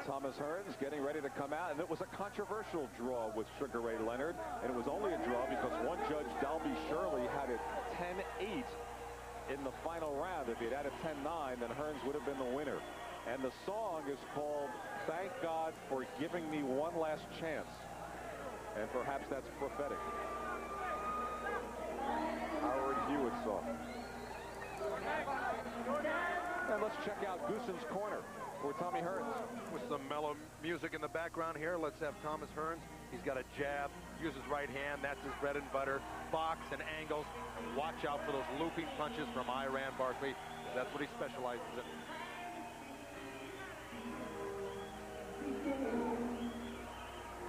Thomas Hearns getting ready to come out, and it was a controversial draw with Sugar Ray Leonard, and it was only a draw because one judge, Dalby Shirley, had it 10-8 in the final round. If he had had it 10-9, then Hearns would have been the winner. And the song is called "Thank God for Giving Me One Last Chance," and perhaps that's prophetic. Howard Hewitt's song. And let's check out Gooson's corner for Tommy Hearns. With some mellow music in the background here, let's have Thomas Hearns. He's got a jab, uses right hand, that's his bread and butter. Box and angles. Watch out for those looping punches from Iran Barkley. That's what he specializes in.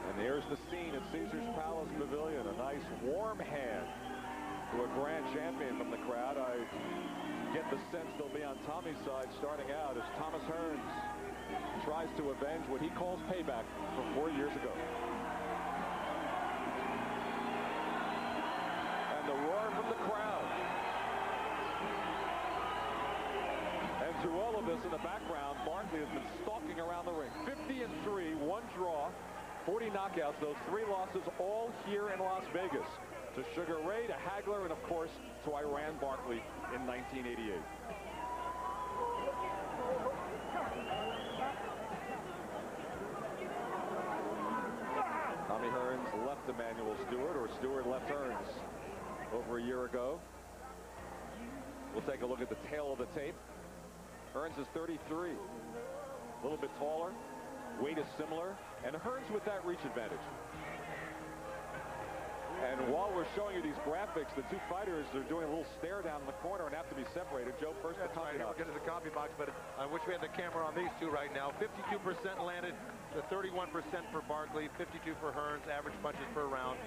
And here's the scene at Caesars Palace Pavilion. A nice warm hand to a grand champion from the crowd. I get the sense they'll be on Tommy's side starting out as Thomas Hearns tries to avenge what he calls payback from 4 years ago. And the roar from the crowd. And to all of this in the background, Barkley has been stalking around the ring. 50-3, one draw, 40 knockouts. Those 3 losses all here in Las Vegas. To Sugar Ray, to Hagler, and of course to Iran Barkley in 1988. Tommy Hearns left Emanuel Stewart, or Stewart left Hearns over a year ago. We'll take a look at the tail of the tape. Hearns is 33, a little bit taller, weight is similar, and Hearns with that reach advantage. And while we're showing you these graphics, the two fighters are doing a little stare down in the corner and have to be separated. Joe, first the copy box. We'll get to the copy box, but I wish we had the camera on these two right now. 52% landed, the 31% for Barkley, 52 for Hearns, average punches per round.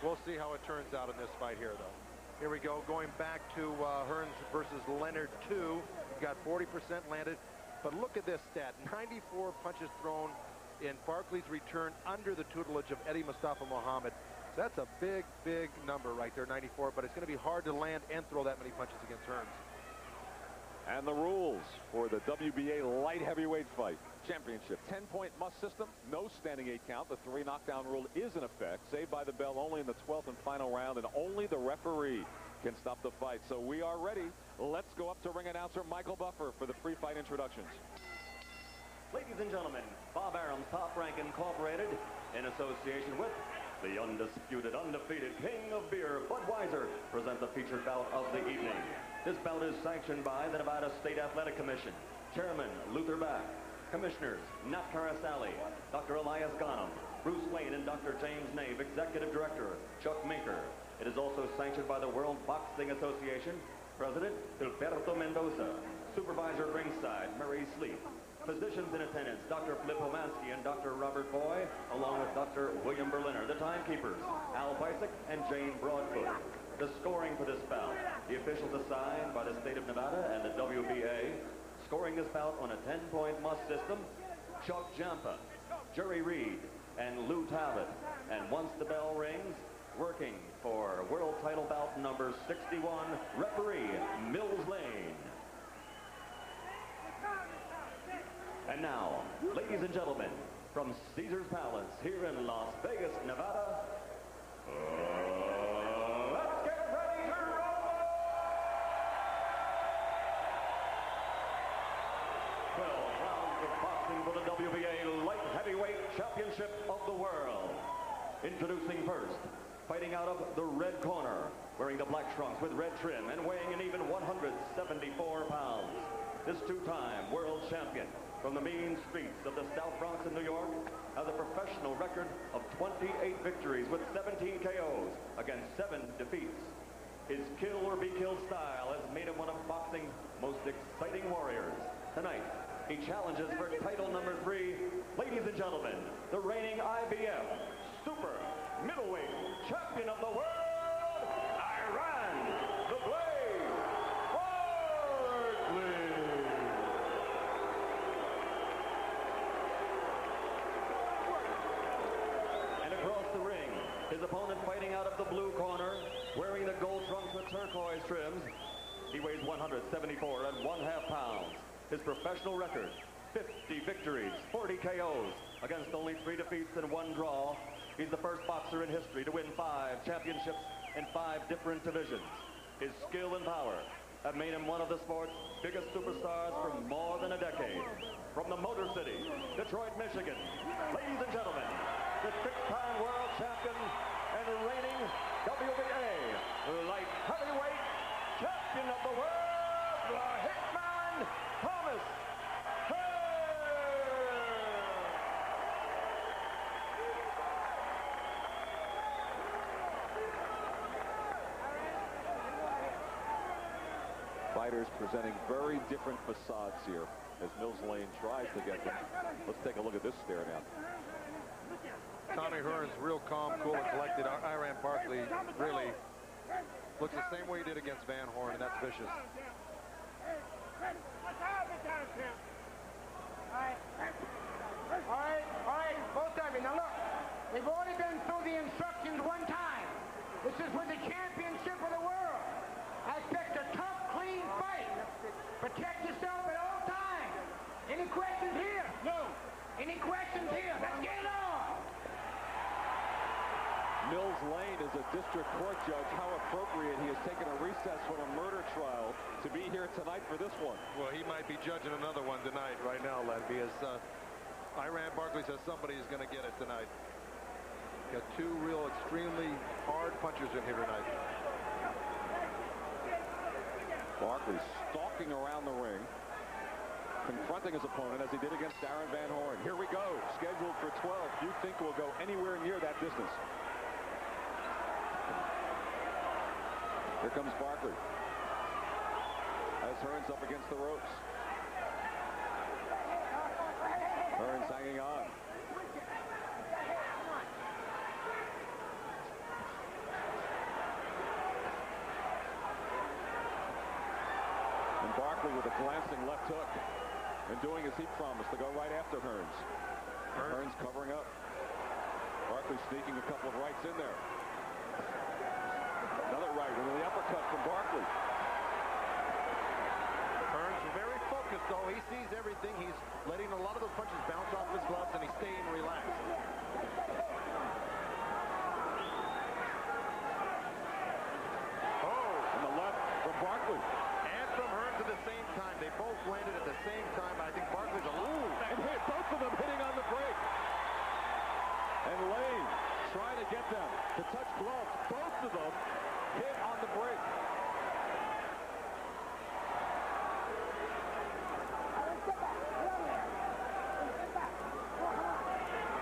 We'll see how it turns out in this fight here, though. Here we go, going back to Hearns versus Leonard 2. We've got 40% landed, but look at this stat, 94 punches thrown in Barkley's return under the tutelage of Eddie Mustafa Muhammad. So that's a big, big number right there, 94, but it's going to be hard to land and throw that many punches against Hearns. And the rules for the WBA light heavyweight fight championship. 10-point must system, no standing 8 count. The 3 knockdown rule is in effect. Saved by the bell only in the 12th and final round, and only the referee can stop the fight. So we are ready. Let's go up to ring announcer Michael Buffer for the pre-fight introductions. Ladies and gentlemen, Bob Arum's Top Rank Incorporated, in association with the undisputed, undefeated King of Beer, Budweiser, present the featured bout of the evening. This bout is sanctioned by the Nevada State Athletic Commission. Chairman Luther Back. Commissioners Nat Carasali, Dr. Elias Ghanem, Bruce Wayne, and Dr. James Nave. Executive Director Chuck Minker. It is also sanctioned by the World Boxing Association. President Gilberto Mendoza. Supervisor ringside Murray Sleep. Physicians in attendance, Dr. Flip Homansky and Dr. Robert Boy, along with Dr. William Berliner. The timekeepers, Al Bisick and Jane Broadfoot. The scoring for this bout, the officials assigned by the state of Nevada and the WBA. Scoring this bout on a 10-point must system, Chuck Jampa, Jerry Reed, and Lou Talbot. And once the bell rings, working for world title bout number 61, referee Mills Lane. And now, ladies and gentlemen, from Caesars Palace here in Las Vegas, Nevada, let's get ready to rumble! 12 rounds of boxing for the WBA Light Heavyweight Championship of the World. Introducing first, fighting out of the red corner, wearing the black trunks with red trim and weighing an even 174 pounds. This two-time world champion from the mean streets of the South Bronx in New York has a professional record of 28 victories with 17 KOs against 7 defeats. His kill or be killed style has made him one of boxing's most exciting warriors. Tonight, he challenges for title number 3. Ladies and gentlemen, the reigning IBF Super Middleweight Champion of the World, Iran the Blade Barkley. His opponent fighting out of the blue corner, wearing the gold trunks with turquoise trims. He weighs 174 and 1/2 pounds. His professional record, 50 victories. victories, 40 KOs, against only 3 defeats and 1 draw. He's the first boxer in history to win 5 championships in 5 different divisions. His skill and power have made him one of the sport's biggest superstars for more than a decade. From the Motor City, Detroit, Michigan, ladies and gentlemen, the 6-time world champion and reigning WBA light heavyweight champion of the world, the Hitman, Thomas Hearns. Fighters presenting very different facades here as Mills Lane tries to get them. Let's take a look at this stare now. Tommy Hearns, real calm, cool, and collected. Iran Barkley really looks the same way he did against Van Horn, and that's vicious. All right, both of you. Now look, we've already been through the instructions one time. This is for the championship of the world. I expect a tough, clean fight. Protect yourself at all times. Any questions here? No. Any questions here? Let's get it on. Mills Lane is a district court judge. How appropriate he has taken a recess from a murder trial to be here tonight for this one. Well, he might be judging another one tonight right now, Len, because Iran Barkley says somebody is going to get it tonight. Got 2 real extremely hard punchers in here tonight. Barkley stalking around the ring, confronting his opponent as he did against Darren Van Horn. Here we go, scheduled for 12. Do you think we'll go anywhere near that distance? Here comes Barkley. As Hearns up against the ropes. Hearns hanging on. And Barkley with a glancing left hook. And doing as he promised, to go right after Hearns. Hearns covering up. Barkley sneaking a couple of rights in there. Another right, and the uppercut from Barkley. Hearns very focused, though. He sees everything. He's letting a lot of those punches bounce off his gloves, and he's staying relaxed. Oh! And the left from Barkley. And from Hearns at the same time. They both landed at the same time. I think Barkley's a little... And hit, both of them hitting on the break. And Lane trying to get them to touch gloves. Both of them hit on the break.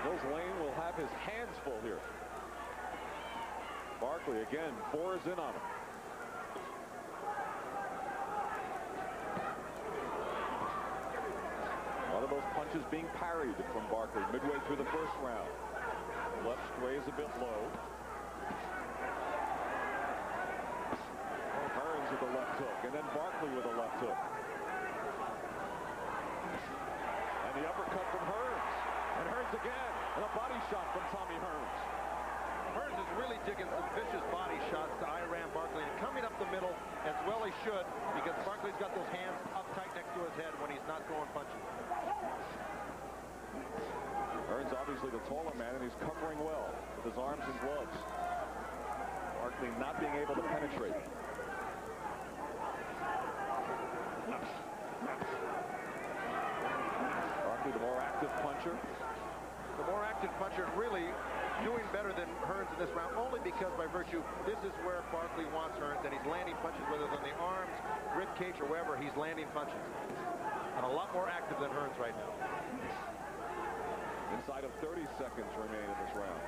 Mills Lane will have his hands full here. Barkley again bores in on him. A lot of those punches being parried from Barkley midway through the first round. Left strays a bit low. Hearns with the left hook, and then Barkley with a left hook. And the uppercut from Hearns. And Hearns again. And a body shot from Tommy Hearns. Hearns is really digging some vicious body shots to Iran Barkley. And coming up the middle as well he should, because Barkley's got those hands up tight next to his head when he's not throwing punches. Hearns obviously the taller man, and he's covering well with his arms and gloves. Barkley not being able to penetrate. Barkley the more active puncher. The more active puncher, really doing better than Hearns in this round, only because by virtue, this is where Barkley wants Hearns, and he's landing punches, whether it's on the arms, rib cage, or wherever, he's landing punches. And a lot more active than Hearns right now. Inside of 30 seconds remain in this round.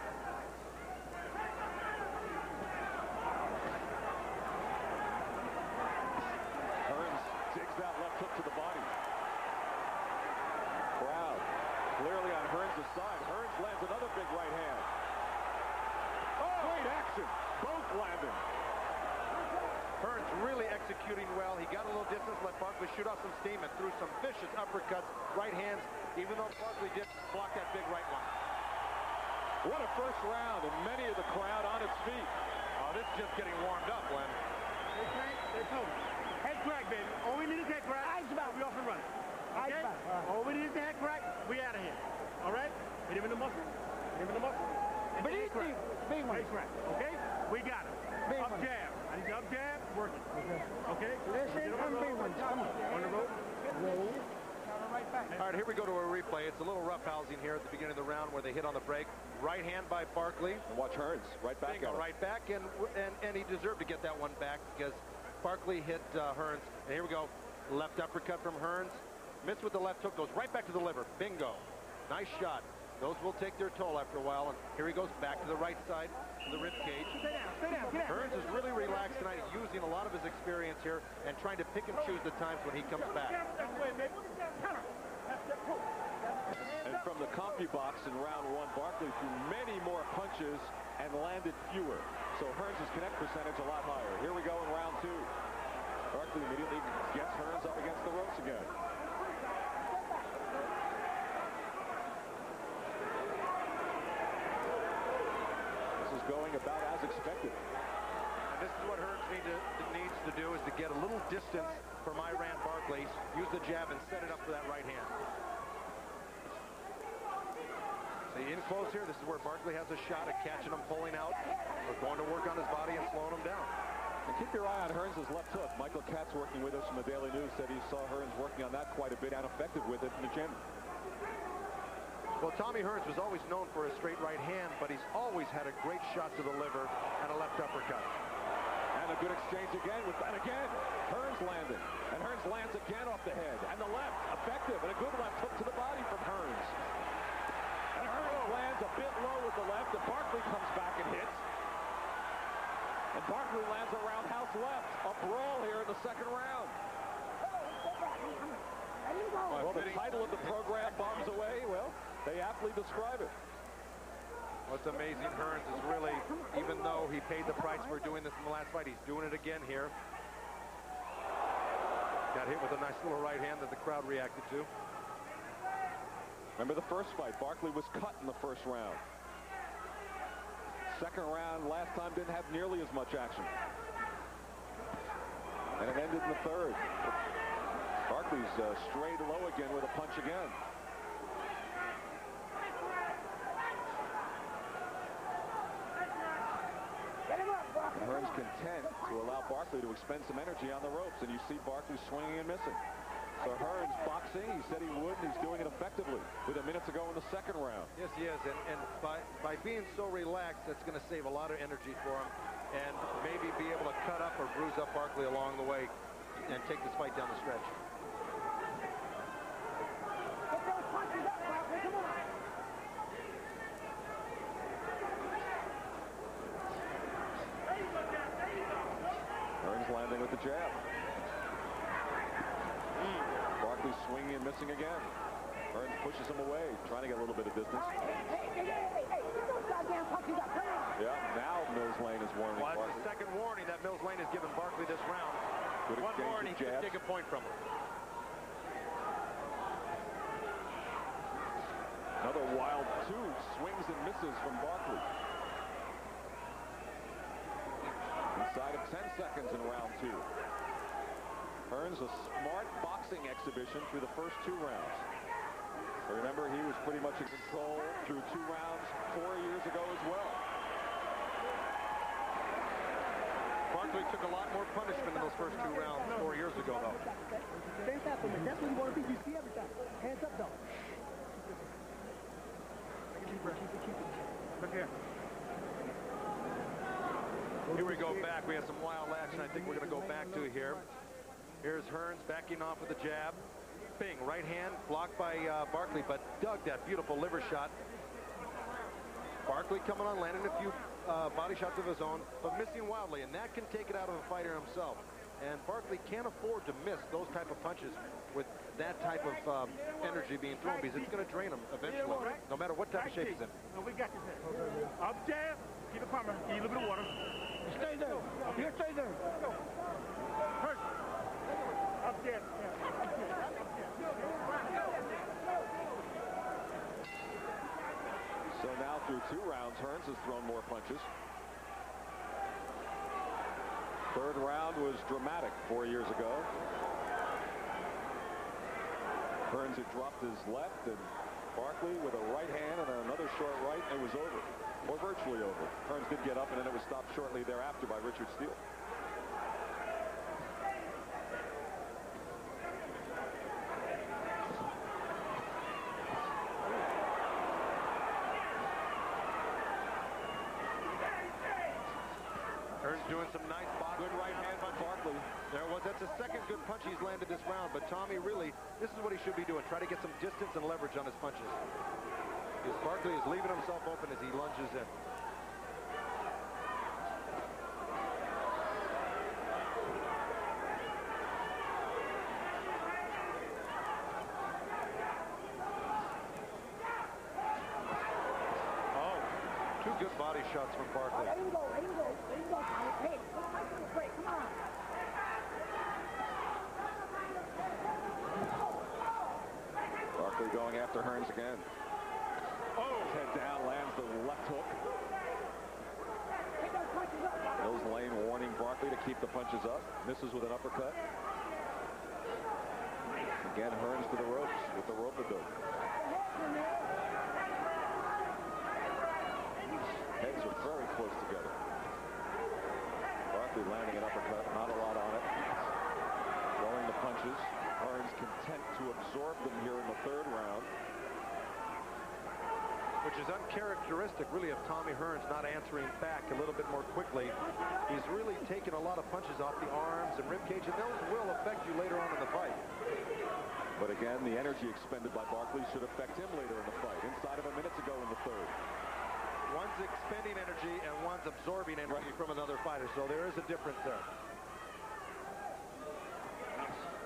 Hearns digs that left hook to the body. Crowd clearly on Hearns' side. Hearns lands another big right hand. Oh, great action. Both landing. Hearns really executing well. He got a little distance, let Barkley shoot off some steam, and threw some vicious uppercuts, right hands, even though Barkley did block that big right one. What a first round, and many of the crowd on its feet. Oh, this is just getting warmed up, Len. Hey, head crack, baby. All we need is head crack. Eyes back. We off and running. Eyes back. All we need is the head crack. face right. Okay? We got it. Up jab. I need the up jab. Working. Okay? Listen, come on. On the rope. Roll. All right, here we go to a replay. It's a little roughhousing here at the beginning of the round where they hit on the break. Right hand by Barkley. And watch Hearns right back at him. Right back, and he deserved to get that one back because Barkley hit Hearns. And here we go. Left uppercut from Hearns. Missed with the left hook. Goes right back to the liver. Bingo. Nice shot. Those will take their toll after a while. And here he goes back to the right side of the rib cage. Stay down. Get out. Hearns is really relaxed tonight, using a lot of his experience here and trying to pick and choose the times when he comes back. And from the CompuBox in round one, Barkley threw many more punches and landed fewer. So Hearns' connect percentage a lot higher. Here we go in round two. Barkley immediately gets Hearns up against the ropes again. This is going about as expected. And this is what Hearns needs to do, is to get a little distance from Iran Barkley, use the jab and set it up for that right hand. See, in close here, this is where Barkley has a shot at catching him pulling out. We're going to work on his body and slowing him down. And keep your eye on Hearns' left hook. Michael Katz, working with us from the Daily News, said he saw Hearns working on that quite a bit and effective with it in the gym. Well, Tommy Hearns was always known for a straight right hand, but he's always had a great shot to the liver and a left uppercut. And a good exchange again with that again. Hearns landed. And Hearns lands again off the head. And the left, effective. And a good left hook to the body from Hearns. And Hearns lands a bit low with the left. And Barkley comes back and hits. And Barkley lands a roundhouse left. A brawl here in the second round. Well, the title of the program, Bombs Away, well, they aptly describe it. What's amazing, Hearns is really, even though he paid the price for doing this in the last fight, he's doing it again here. Got hit with a nice little right hand that the crowd reacted to. Remember the first fight, Barkley was cut in the first round. Second round, last time, didn't have nearly as much action. And it ended in the third. Barkley's strayed low again with a punch again. Hearns content to allow Barkley to expend some energy on the ropes, and you see Barkley swinging and missing. So Hearns boxing, he said he would, and he's doing it effectively with a minute to go in the second round. Yes, he is, and by being so relaxed, that's going to save a lot of energy for him, and maybe be able to cut up or bruise up Barkley along the way and take this fight down the stretch. Hearns landing with the jab. Barkley swinging and missing again. Hearns pushes him away, trying to get a little bit of distance. Yeah, now Mills Lane is warning Well, Barkley. that's the second warning that Mills Lane has given Barkley this round. Good One exchange more and of he can jabs. take a point from him. Another wild two swings and misses from Barkley. Inside of 10 seconds in round two. Hearns a smart boxing exhibition through the first two rounds. But remember, he was pretty much in control through 2 rounds 4 years ago as well. Barkley took a lot more punishment in those first 2 rounds 4 years ago, though. That's what you want to be. You see every time. Hands up, though. Look here. Here we go back. We have some wild action I think we're going to go back to here. Here's Hearns backing off with a jab. Bing, right hand blocked by Barkley, but dug that beautiful liver shot. Barkley coming on, landing a few body shots of his own, but missing wildly, and that can take it out of a fighter himself. And Barkley can't afford to miss those type of punches with that type of energy being thrown, because it's going to drain him eventually, no matter what type of shape he's in. We got this. Up jab. Keep it pumping. Give you a little bit of water. Stay there. Up here, stay there. Hurt. Up jab. So now through 2 rounds, Hearns has thrown more punches. Third round was dramatic 4 years ago. Hearns had dropped his left, and Barkley with a right hand and another short right, and it was over. or virtually over. Hearns did get up, and then it was stopped shortly thereafter by Richard Steele. Hearns doing some nice boxing. Good right hand by Barkley. That's the second good punch he's landed this round, but Tommy really, this is what he should be doing. Try to get some distance and leverage on his punches. Because Barkley is leaving himself open as he lunges in. Oh, two good body shots from Barkley. There you go, there you go, there you go, Tommy. Hey, let's fight for the break, come on. Barkley going after Hearns again. Oh. Head down, lands the left hook. Take those punches up, brother. Mills Lane warning Barkley to keep the punches up. Misses with an uppercut. Again, Hearns to the ropes with the rope-a-dope. Heads are very close together. Barkley landing an uppercut, not a lot on it. Throwing the punches. Hearns content to absorb them here in the third round. Which is uncharacteristic, really, of Tommy Hearns not answering back a little bit more quickly. He's really taken a lot of punches off the arms and ribcage, and those will affect you later on in the fight. But again, the energy expended by Barkley should affect him later in the fight. Inside of a minute to go in the third. One's expending energy and one's absorbing energy from another fighter, so there is a difference there.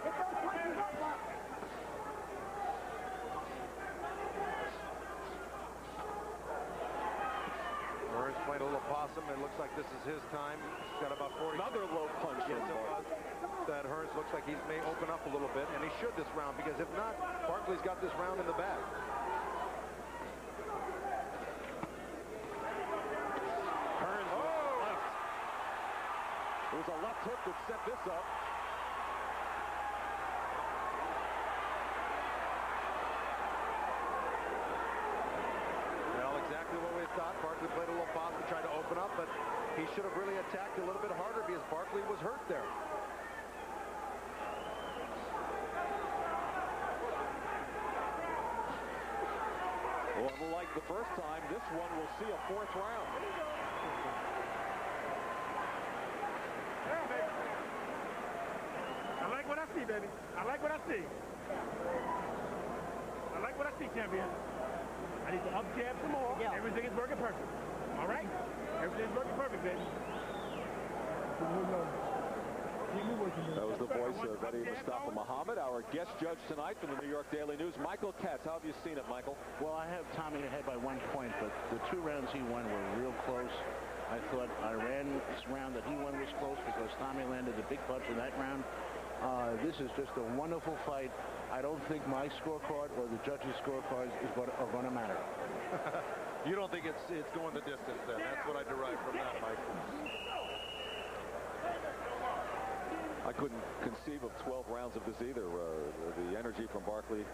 Take those punches up, brother. Hearns playing a little possum. It looks like this is his time. He's got about 40. Another low punch. Yes, from it was. That Hearns looks like he may open up a little bit, and he should this round, because if not, Barkley's got this round in the bag. Hearns left. It was a left hook that set this up. Well, exactly what we thought. Barkley played a little possum, tried to open up, but he should have really attacked a little bit harder because Barkley was hurt there. Well, unlike the first time, this one will see a fourth round. Yeah, baby. I like what I see, baby. I like what I see. I like what I see, champion. I need to up jab some more. Yeah. Everything is working perfect. All right? Everything's working perfect, baby. That was the voice of Eddie Mustafa Muhammad, our guest judge tonight from the New York Daily News. Michael Katz, how have you seen it, Michael? Well, I have Tommy ahead by 1 point, but the 2 rounds he won were real close. I thought Iran's round that he won was close because Tommy landed a big punch in that round. This is just a wonderful fight. I don't think my scorecard or the judges' scorecards are going to matter. You don't think it's going the distance then? That's what I derive from that, Mike. I couldn't conceive of 12 rounds of this either. The energy from Barkley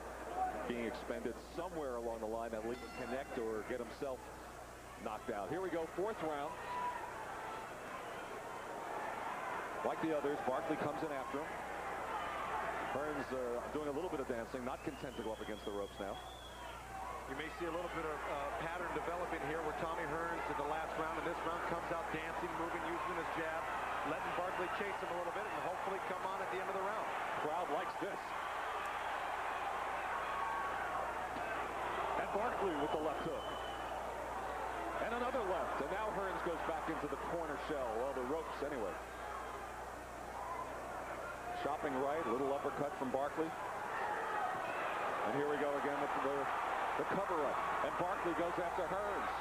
being expended somewhere along the line that lead to connect or get himself knocked out. Here we go, fourth round. Like the others, Barkley comes in after him. Hearns doing a little bit of dancing, not content to go up against the ropes now. You may see a little bit of pattern developing here where Tommy Hearns in the last round and this round comes out dancing, moving, using his jab, letting Barkley chase him a little bit and hopefully come on at the end of the round. Crowd likes this. And Barkley with the left hook. And another left. And now Hearns goes back into the corner shell. Well, the ropes anyway. Chopping right, little uppercut from Barkley. And here we go again with the cover-up. And Barkley goes after Hearns.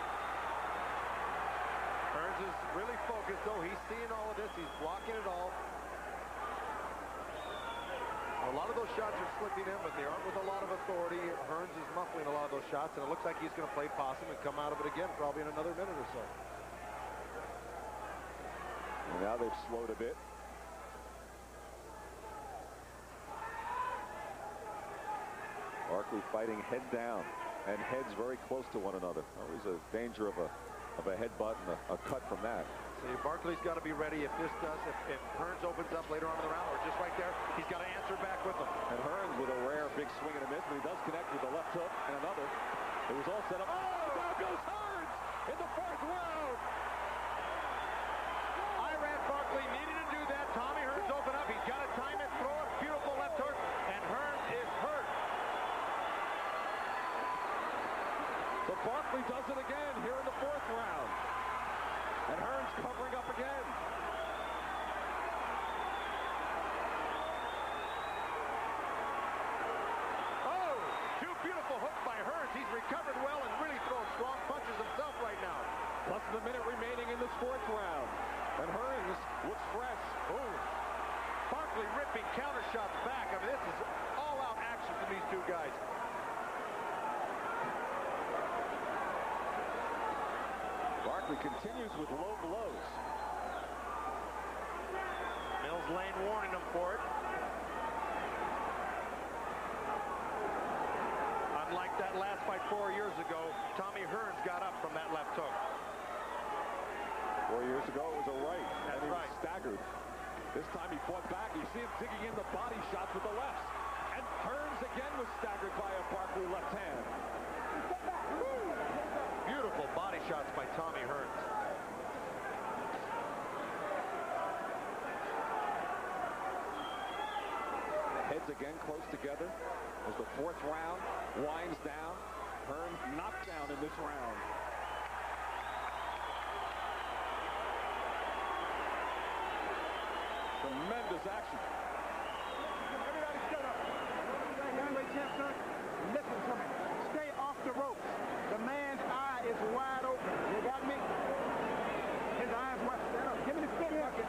Hearns is really focused, though. He's seeing all of this. He's blocking it all. A lot of those shots are slipping in, but they aren't with a lot of authority. Hearns is muffling a lot of those shots, and it looks like he's going to play possum and come out of it again probably in another minute or so. And now they've slowed a bit. Barkley fighting head down, and heads very close to one another. Always a danger of a of a headbutt and a cut from that. See, Barkley's got to be ready if Hearns opens up later on in the round, or just right there, he's got to answer back with him. And Hearns with a rare big swing and a miss, but he does connect with the left hook and another. It was all set up. Oh, down goes Hearns in the 4th round. Barkley needed to do that. Tommy Hearns open up. He's got to time it, throw it. Beautiful left hook, and Hearns is hurt. So Barkley does it again here in the 4th round. And Hearns covering up again. Oh, 2 beautiful hooks by Hearns. He's recovered well and really throws strong punches himself right now. Less than a minute remaining in this 4th round. And Hearns looks fresh. Oh, Barkley ripping counter shots back. I mean, this is all-out action from these 2 guys. Barkley continues with low blows. Mills Lane warning him for it. Unlike that last fight 4 years ago, Tommy Hearns got up from that left hook. 4 years ago, it was a right. That's and he right. was staggered. This time he fought back. You see him digging in the body shots with the lefts. And Hearns again was staggered by a Barkley left hand. Beautiful body shots by Tommy Hearns. Heads again close together as the 4th round winds down. Hearns knocked down in this round. Tremendous action. Everybody shut up. Young champ, son, listen to me. Stay off the ropes. The man's eye is wide open. You got me? His eyes wide open. Give me the spin bucket.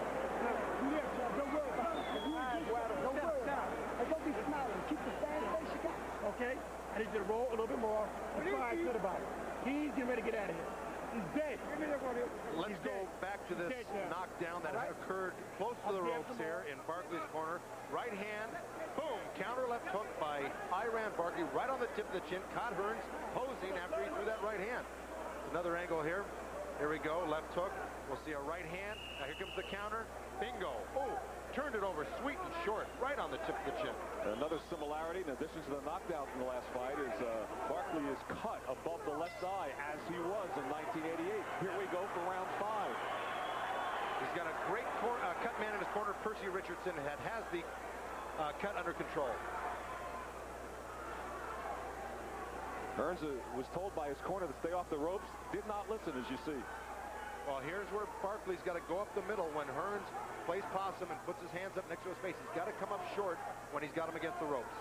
Don't worry about it. His eyes wide open. Don't worry about it. And don't be smiling. Keep the same face you got. Okay? I need you to roll a little bit more. That's why I said about it. He's getting ready to get out of here. He's dead. Let's go back to this knockdown that occurred close to the ropes here in Barkley's corner. Right hand, boom, counter left hook by Barkley right on the tip of the chin. Caught Hearns posing after he threw that right hand. Another angle here. Here we go, left hook. We'll see a right hand. Now here comes the counter. Bingo. Oh, turned it over sweet and short, right on the tip of the chin. Another similarity, in addition to the knockdown from the last fight, is Barkley is cut above the left eye as he was in 1988. Here we go for round 5. He's got a great cut man in his corner, Percy Richardson, that has the cut under control. Hearns was told by his corner to stay off the ropes, did not listen, as you see. Well, here's where Barkley's got to go up the middle when Hearns plays possum and puts his hands up next to his face. He's got to come up short when he's got him against the ropes.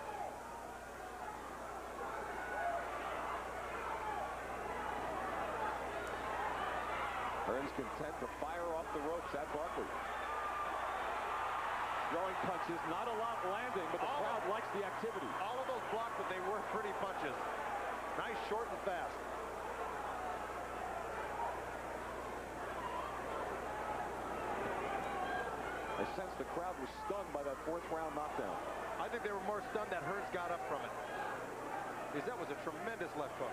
Hearns content to fire off the ropes at Barkley. Throwing punches, not a lot landing, but the crowd likes the activity. All of those blocked, but they were pretty punches. Nice, short, and fast. I sense the crowd was stunned by that 4th round knockdown. I think they were more stunned that Hearns got up from it, because that was a tremendous left hook.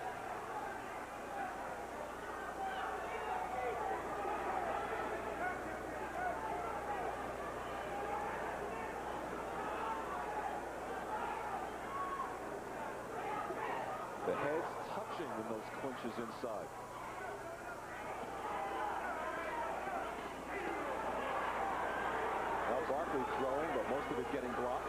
The heads touching in those clinches inside. Now Barkley throwing, but most of it getting blocked.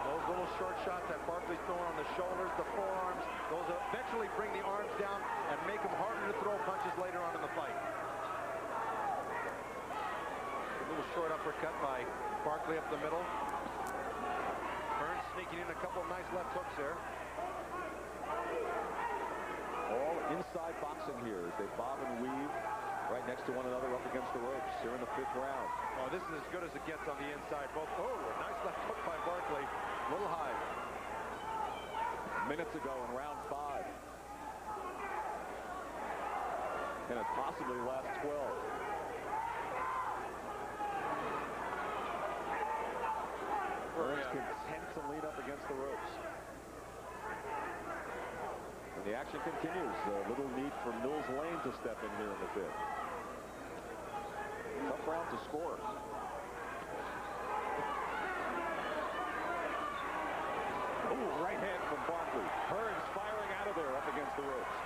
Those little short shots that Barkley's throwing on the shoulders, the forearms, those eventually bring the arms down and make them harder to throw punches later on in the fight. A little short uppercut by Barkley up the middle. Hearns sneaking in a couple of nice left hooks there. All inside boxing here as they bob and weave right next to one another up against the ropes here in the 5th round. Oh, this is as good as it gets on the inside. Both. Oh, a nice left hook by Barkley. A little high. Minutes ago in round 5. And it possibly lasts 12. Hearns content to lean up against the ropes. And the action continues. Little need for Mills Lane to step in here in the fifth. Tough round to score. Ooh, right hand from Barkley. Hearns firing out of there up against the ropes.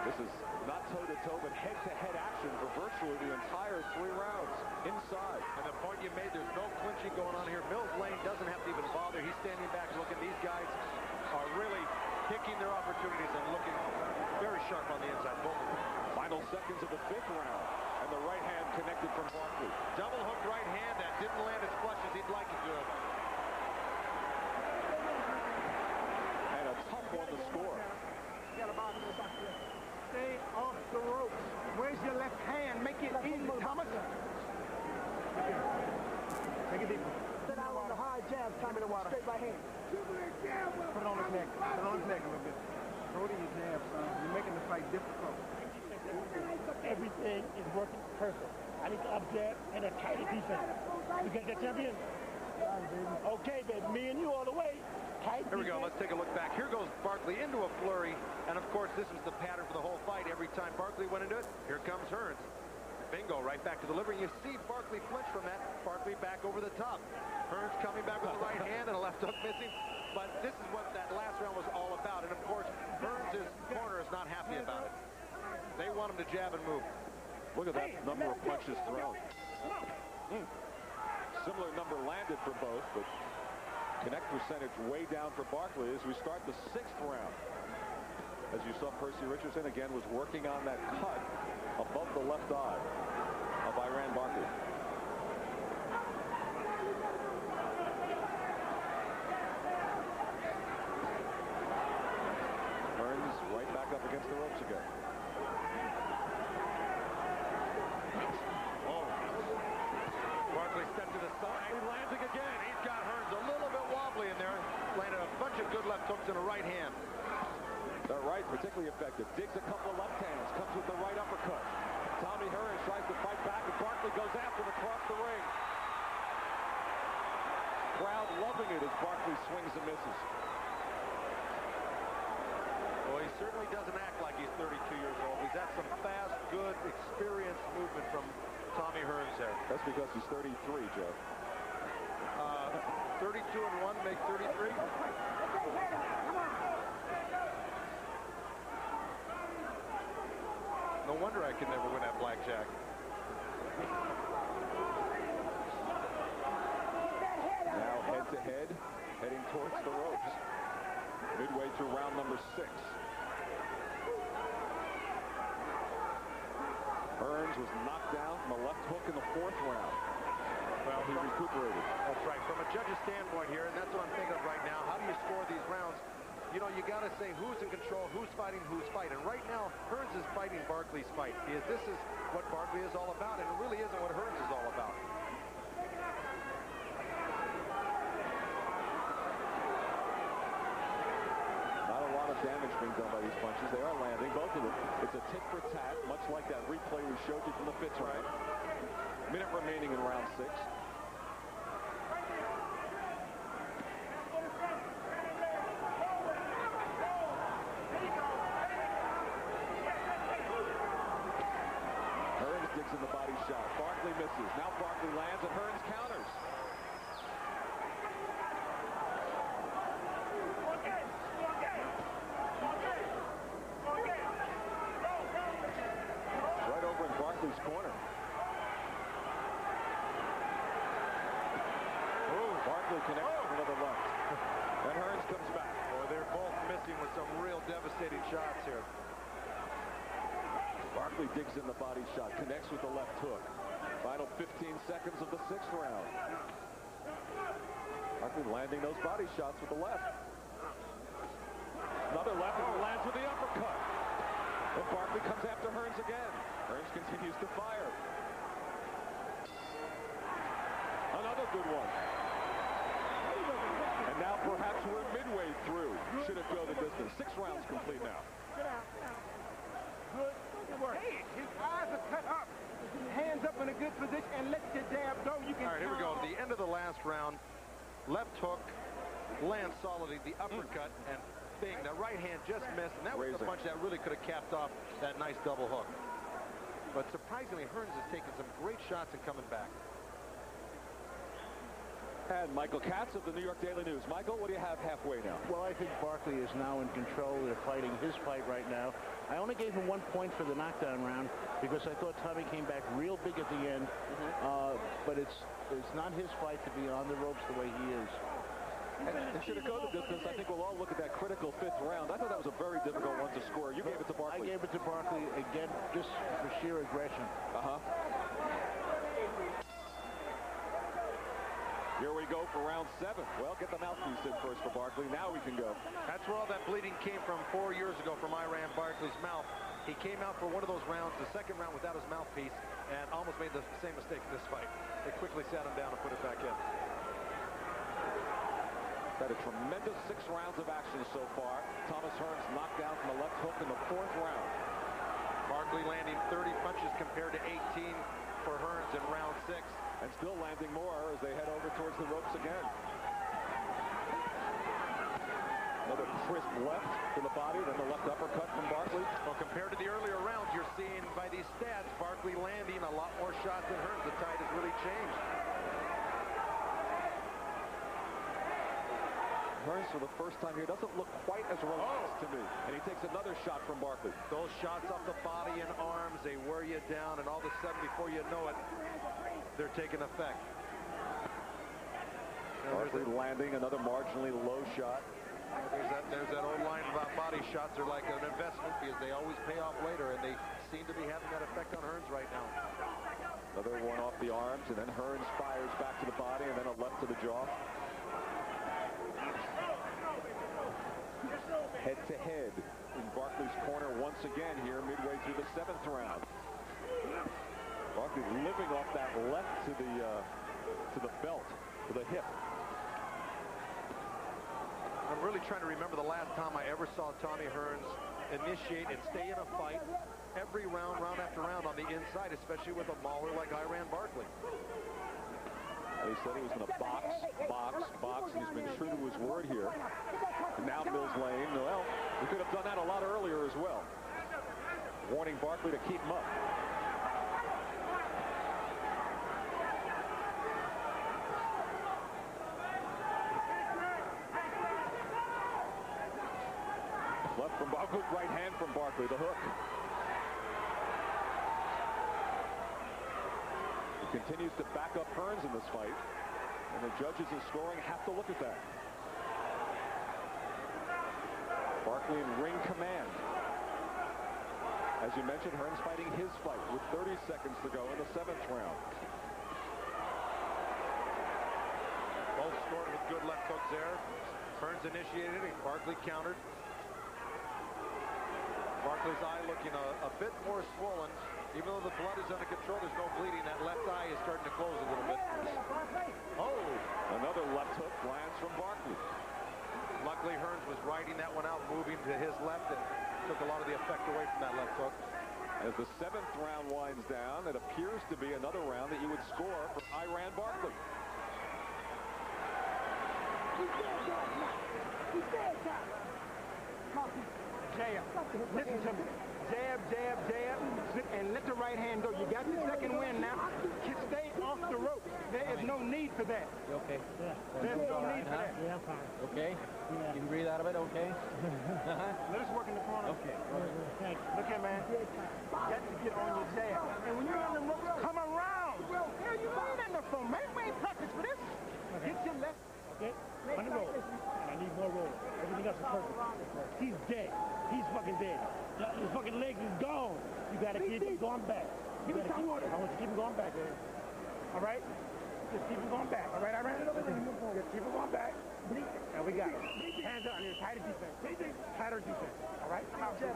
This is not toe-to-toe, but head-to-head action for virtually the entire 3 rounds. Inside. And the point you made, there's no clinching going on here. Mills Lane doesn't have to even bother. He's standing back looking. These guys are really picking their opportunities and looking very sharp on the inside. Both of them. Final seconds of the 5th round. And the right hand connected from Barkley. Double hook right hand that didn't land as flush as he'd like it to have. And a tough one to score. Stay off the ropes. Where's your left hand? Make it easy, Thomas. Take it deep. Sit out on the high jab, Tommy, the water. Straight right hand. Put it on his neck. Put it on his neck a little bit. Throw it in your jab, son. You're making the fight difficult. Everything is working perfect. I need to up jab and a tighter defense. You get that, champion? Okay, baby. Me and you all the way. Here we go. Let's take a look back. Here goes Barkley into a flurry. And, of course, this was the pattern for the whole fight. Every time Barkley went into it, here comes Hearns. Bingo, right back to the liver. You see Barkley flinch from that. Barkley back over the top. Hearns coming back with the right hand and a left hook missing. But this is what that last round was all about. And, of course, Hearns' corner is not happy about it. They want him to jab and move. Look at that number of punches thrown. Similar number landed for both, but connect percentage way down for Barkley as we start the 6th round. As you saw, Percy Richardson again was working on that cut above the left eye of Iran Barkley. Hearns right back up against the ropes again. Barkley stepped to the side, landing again. He's got Hearns a little bit wobbly in there. Landed a bunch of good left hooks and a right hand. That right, particularly effective. Digs a couple of left hands, comes with the right uppercut. Tommy Hearns tries to fight back, and Barkley goes after him across the ring. Crowd loving it as Barkley swings and misses. Well, he certainly doesn't act like he's 32 years old. He's got some fast, good, experienced movement from Tommy Hearns there. That's because he's 33, Jeff. 32 and 1 make 33. No wonder I could never win at blackjack. Now head-to-head, heading towards the ropes. Midway through round number 6. Hearns was knocked down from a left hook in the 4th round. Well, he recuperated. That's right. From a judge's standpoint here, and that's what I'm thinking of right now, how do you score these rounds? You know, you got to say who's in control, who's fighting. And right now, Hearns is fighting Barkley's fight. This is what Barkley is all about, and it really isn't what Hearns is all about. Not a lot of damage being done by these punches. They are landing, both of them. It's a tit for tat, much like that replay we showed you from the 5th round. Minute remaining in round 6. Hearns digs in the body shot. Barkley misses. Now Barkley lands and Hearns counters. Right over in Barkley's corner. Barkley connects with another left. And Hearns comes back. Boy, they're both missing with some real devastating shots here. Barkley digs in the body shot, connects with the left hook. Final 15 seconds of the 6th round. Barkley landing those body shots with the left. Another left and lands with the uppercut. And Barkley comes after Hearns again. Hearns continues to fire. Another good one. And now perhaps we're midway through. Should it go the distance? 6 rounds complete now. Good work. Hey, his eyes are cut up. last round. Left hook, lands solidly, the uppercut, and bing, the right hand just missed, and that was the punch that really could have capped off that nice double hook. But surprisingly, Hearns has taken some great shots and coming back. And Michael Katz of the New York Daily News. Michael, what do you have halfway now? Well, I think Barkley is now in control. They're fighting his fight right now. I only gave him 1 point for the knockdown round because I thought Tommy came back real big at the end. But it's not his fight to be on the ropes the way he is. And should it go the distance, I think we'll all look at that critical 5th round. I thought that was a very difficult one to score. You gave it to Barkley. I gave it to Barkley, again, just for sheer aggression. Here we go for round 7. Well, get the mouthpiece in first for Barkley. Now we can go. That's where all that bleeding came from 4 years ago from Iran Barkley's mouth. He came out for one of those rounds, the second round without his mouthpiece, and almost made the same mistake in this fight. They quickly sat him down and put it back in. Had a tremendous 6 rounds of action so far. Thomas Hearns knocked down from the left hook in the 4th round. Barkley landing 30 punches compared to 18 for Hearns in round 6. And still landing more as they head over towards the ropes again. Another crisp left to the body, then the left uppercut from Barkley. Well, compared to the earlier rounds, you're seeing by these stats, Barkley landing a lot more shots than Hearns. The tide has really changed. Hearns, for the first time here, doesn't look quite as relaxed to me. And he takes another shot from Barkley. Those shots off the body and arms, they wear you down, and all of a sudden, before you know it, they're taking effect. Barkley landing another marginally low shot. There's that old line about body shots are like an investment because they always pay off later, and they seem to be having that effect on Hearns right now. Another one off the arms, and then Hearns fires back to the body, and then a left to the jaw. Head-to-head in Barkley's corner once again here midway through the 7th round. Barkley living off that left to the belt, to the hip. I'm really trying to remember the last time I ever saw Tommy Hearns initiate and stay in a fight every round after round on the inside, especially with a mauler like Iran Barkley. He said he was going to box, and he's been true to his word here. And now Mills Lane, well, he could have done that a lot earlier as well. Warning Barkley to keep him up. Left from Barkley, right hand from Barkley, the hook. He continues to back up Hearns in this fight, and the judges in scoring have to look at that. Barkley in ring command. As you mentioned, Hearns fighting his fight with 30 seconds to go in the 7th round. Both scored with good left hooks there. Hearns initiated and Barkley countered. Barkley's eye looking a bit more swollen. Even though the blood is under control, there's no bleeding. That left eye is starting to close a little bit. Oh, another left hook lands from Barkley. Luckily, Hearns was riding that one out, moving to his left, and took a lot of the effect away from that left hook. As the 7th round winds down, it appears to be another round that you would score for Iran Barkley. Jab. Listen to me. Jab, jab, jab, and let the right hand go. You got the second win now. Stay off the rope. There is no need for that. You okay? Yeah. There's no need for that. Yeah, I'm fine. Okay? Yeah. You can breathe out of it, okay? Let us work in the corner. Okay. Thanks. Look here, man. Got to get on your jab. And when you're on the ropes, come around. Hell, you ain't in the phone, man. We ain't practice for this. Okay. Get your left. Okay? On the roll. And I need more roll. Everything else is perfect. He's dead. He's fucking dead. His fucking legs is gone. You gotta keep him going back. I want you to keep him going back, man. All right? Just keep him going back. All right, I ran it over there. Just keep him going back. And we got it. Hands up. Tighter defense. Tighter defense. All right? I'm out there.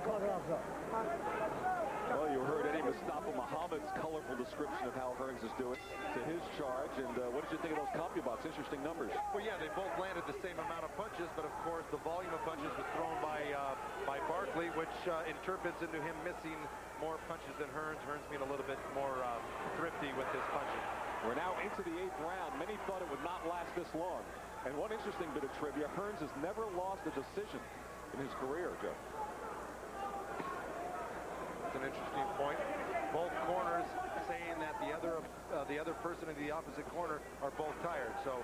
Call it off. Well, you heard Eddie Mustafa Muhammad's colorful description of how Hearns is doing to his charge. And what did you think of those CompuBox? Interesting numbers. Well, yeah, they both landed the same amount of punches, but of course the volume of punches was thrown by Barkley, which interprets into him missing more punches than Hearns. Hearns being a little bit more thrifty with his punches. We're now into the 8th round. Many thought it would not last this long. And one interesting bit of trivia, Hearns has never lost a decision in his career, Joe. That's an interesting point. Both corners saying that the other person in the opposite corner are both tired. So,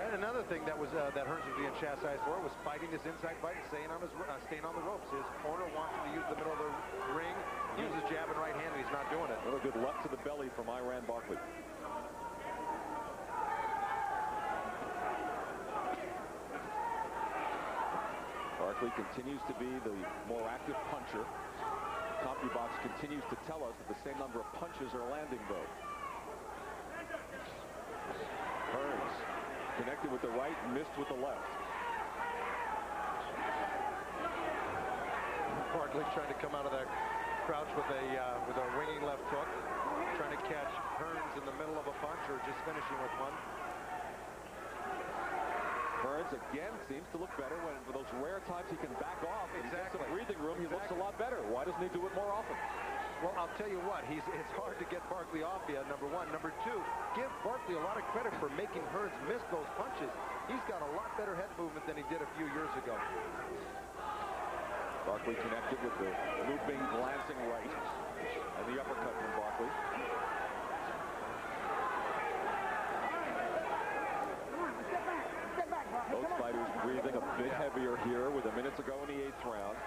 and another thing that was that Hearns was being chastised for was fighting this inside fight and staying on the ropes. His corner wants him to use the middle of the ring, use his jab and right hand, and he's not doing it. Another good left to the belly from Barkley. Barkley continues to be the more active puncher. CompuBox continues to tell us that the same number of punches are landing, though. Hearns connected with the right, missed with the left. Barkley trying to come out of that crouch with a winging left hook, trying to catch Hearns in the middle of a punch or just finishing with one. Hearns again seems to look better when, for those rare times he can back off and get some breathing room. He looks a lot better. Why doesn't he do it more often? Well, I'll tell you what, it's hard to get Barkley off you, number one. Number two, give Barkley a lot of credit for making Hearns miss those punches. He's got a lot better head movement than he did a few years ago. Barkley connected with the looping, glancing right, and the uppercut from Barkley. Both fighters breathing a bit heavier here with a minute to go in the 8th round.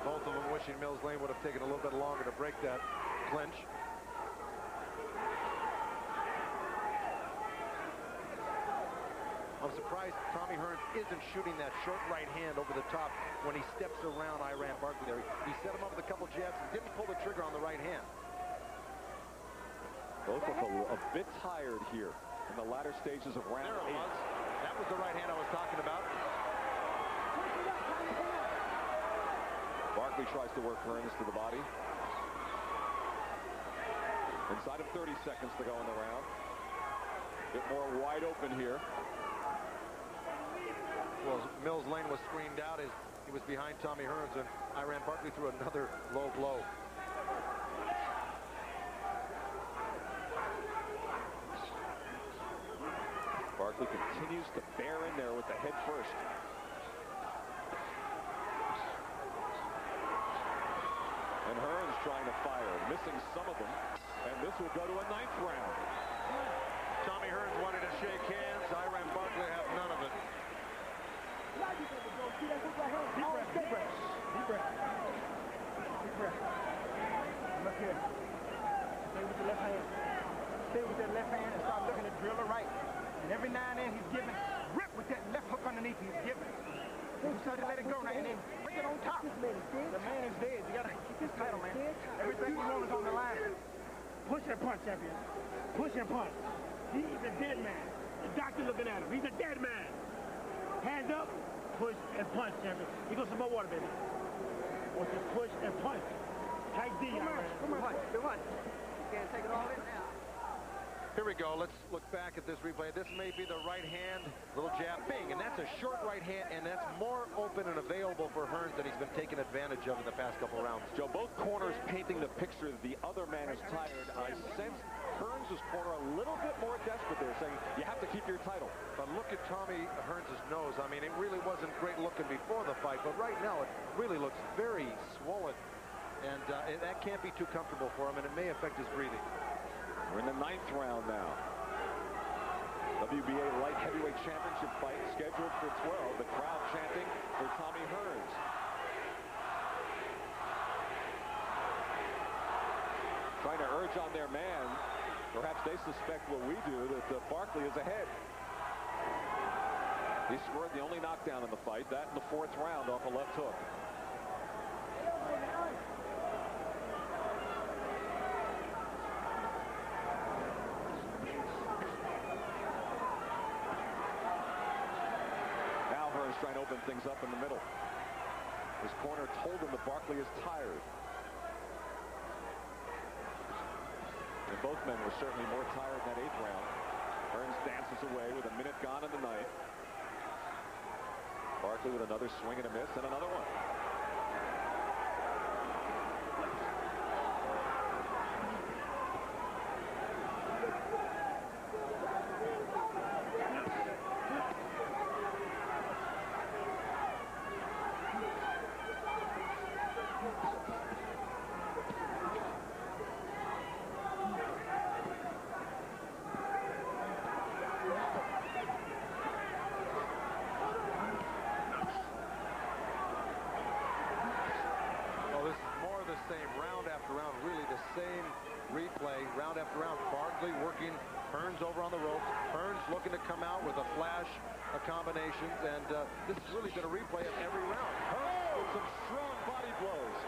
Both of them wishing Mills Lane would have taken a little bit longer to break that clinch. I'm surprised Tommy Hearns isn't shooting that short right hand over the top when he steps around Barkley there. He set him up with a couple jabs and didn't pull the trigger on the right hand. Both look a bit tired here in the latter stages of round 8. That was the right hand I was talking about. Barkley tries to work Hearns to the body. Inside of 30 seconds to go in the round. A bit more wide open here. Well, Mills Lane was screened out as he was behind Tommy Hearns, and Barkley threw another low blow. Barkley continues to bear in there with the head first. And Hearns trying to fire, missing some of them. And this will go to a 9th round. Tommy Hearns wanted to shake hands. Barkley have none of it. Deep breath. Deep breath. Deep breath. Look here. Stay with the left hand. Stay with that left hand and start looking at drill or right. And every now and then he's giving. Rip with that left hook underneath. He's giving. You start to let it go now and then bring it on top. The man is dead. You gotta keep his title, man. Everything you want is on the line. Push and punch, champion. Push and punch. He's a dead man. The doctor looking at him. He's a dead man. Hands up, push and punch, champion. He goes some more water, baby. Wants to push and punch. Tight D, Come on. You can't take it all in now. Here we go. Let's look back at this replay. This may be the right hand, little jab, bing, and that's a short right hand, and that's more open and available for Hearns than he's been taking advantage of in the past couple rounds. Joe, both corners painting the picture that the other man is tired. I sense Hearns' corner a little bit more desperate there, saying you have to keep your title. But look at Tommy Hearns' nose. I mean, it really wasn't great looking before the fight, but right now it really looks very swollen, and that can't be too comfortable for him, and it may affect his breathing. We're in the 9th round now. WBA Light Heavyweight Championship fight scheduled for 12. The crowd chanting for Tommy Hearns. Trying to urge on their man. Perhaps they suspect what we do, that Barkley is ahead. He scored the only knockdown in the fight, that in the 4th round off a left hook. Trying to open things up in the middle. His corner told him that Barkley is tired. And both men were certainly more tired in that 8th round. Hearns dances away with a minute gone in the 9th. Barkley with another swing and a miss, and another one. after round, really the same replay, round after round. Barkley working Hearns over on the ropes. Hearns looking to come out with a flash of combinations, and this has really been a replay of every round. Hearns with some strong body blows.